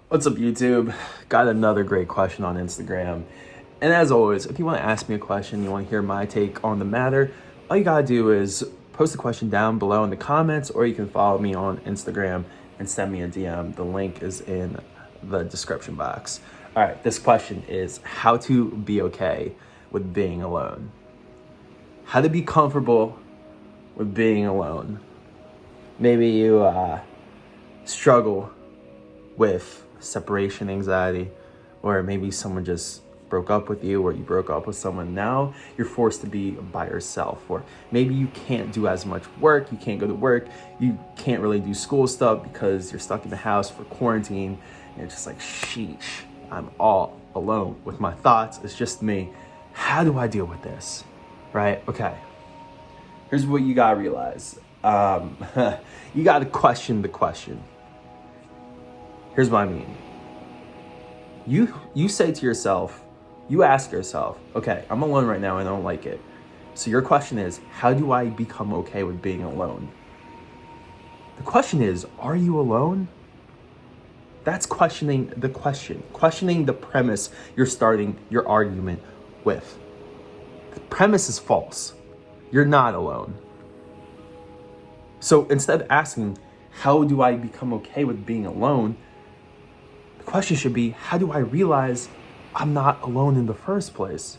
What's up, YouTube? Got another great question on Instagram. And as always, if you want to ask me a question, you want to hear my take on the matter, all you gotta do is post the question down below in the comments, or you can follow me on Instagram and send me a DM. The link is in the description box. All right, this question is how to be okay with being alone. How to be comfortable with being alone. Maybe you struggle with separation anxiety, or maybe someone just broke up with you, or you broke up with someone. Now you're forced to be by yourself, or maybe you can't do as much work, you can't go to work, you can't really do school stuff because you're stuck in the house for quarantine, and you're just like, sheesh, I'm all alone with my thoughts, it's just me. How do I deal with this? Right? Okay, here's what you gotta realize. You gotta question the question. Here's what I mean. You say to yourself, you ask yourself, okay, I'm alone right now and I don't like it. So your question is, how do I become okay with being alone? The question is, are you alone? That's questioning the question, questioning the premise you're starting your argument with. The premise is false. You're not alone. So instead of asking, how do I become okay with being alone? The question should be, how do I realize I'm not alone in the first place?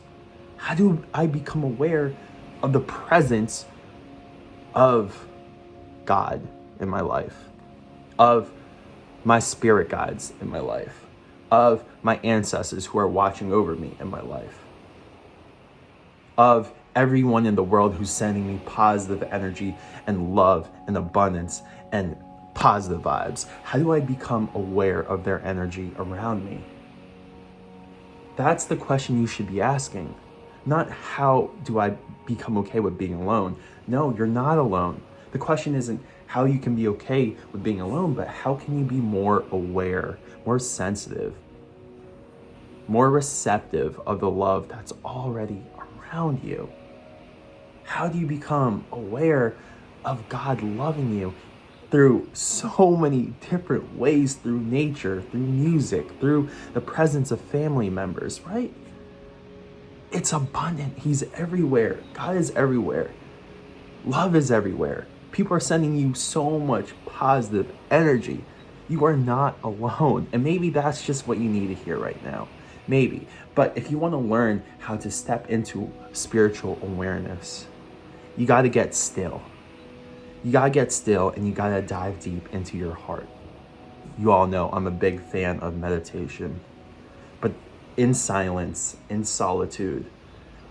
How do I become aware of the presence of God in my life, of my spirit guides in my life, of my ancestors who are watching over me in my life, of everyone in the world who's sending me positive energy and love and abundance and positive vibes? How do I become aware of their energy around me? That's the question you should be asking. Not how do I become okay with being alone? No, you're not alone. The question isn't how you can be okay with being alone, but how can you be more aware, more sensitive, more receptive of the love that's already around you? How do you become aware of God loving you through so many different ways, through nature, through music, through the presence of family members, right? It's abundant. He's everywhere. God is everywhere. Love is everywhere. People are sending you so much positive energy. You are not alone. And maybe that's just what you need to hear right now. Maybe. But if you want to learn how to step into spiritual awareness, you got to get still. You gotta get still and you gotta dive deep into your heart. You all know I'm a big fan of meditation. But in silence, in solitude,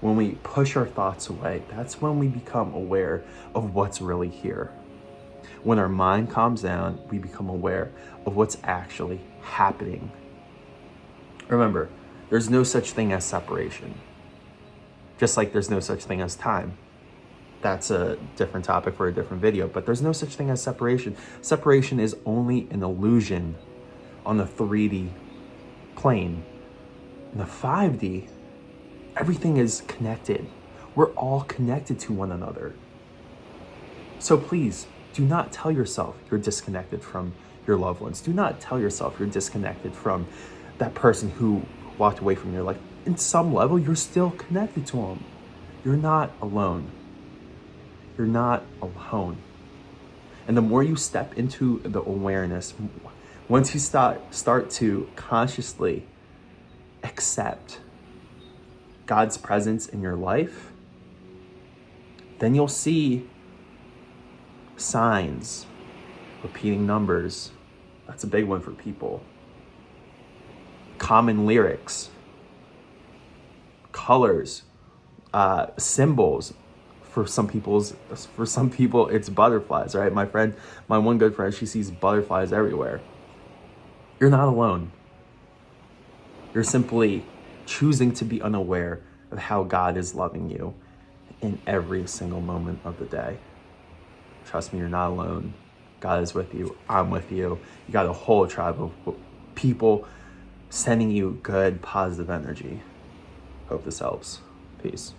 when we push our thoughts away, that's when we become aware of what's really here. When our mind calms down, we become aware of what's actually happening. Remember, there's no such thing as separation. Just like there's no such thing as time. That's a different topic for a different video, but there's no such thing as separation. Separation is only an illusion on the 3D plane. In the 5D, everything is connected. We're all connected to one another. So please, do not tell yourself you're disconnected from your loved ones. Do not tell yourself you're disconnected from that person who walked away from your life. In some level, you're still connected to them. You're not alone. You're not alone. And the more you step into the awareness, once you start to consciously accept God's presence in your life, then you'll see signs, repeating numbers. That's a big one for people. Common lyrics, colors, symbols. For some people, it's butterflies, right? My one good friend, she sees butterflies everywhere. You're not alone. You're simply choosing to be unaware of how God is loving you in every single moment of the day. Trust me, you're not alone. God is with you. I'm with you. You got a whole tribe of people sending you good, positive energy. Hope this helps. Peace.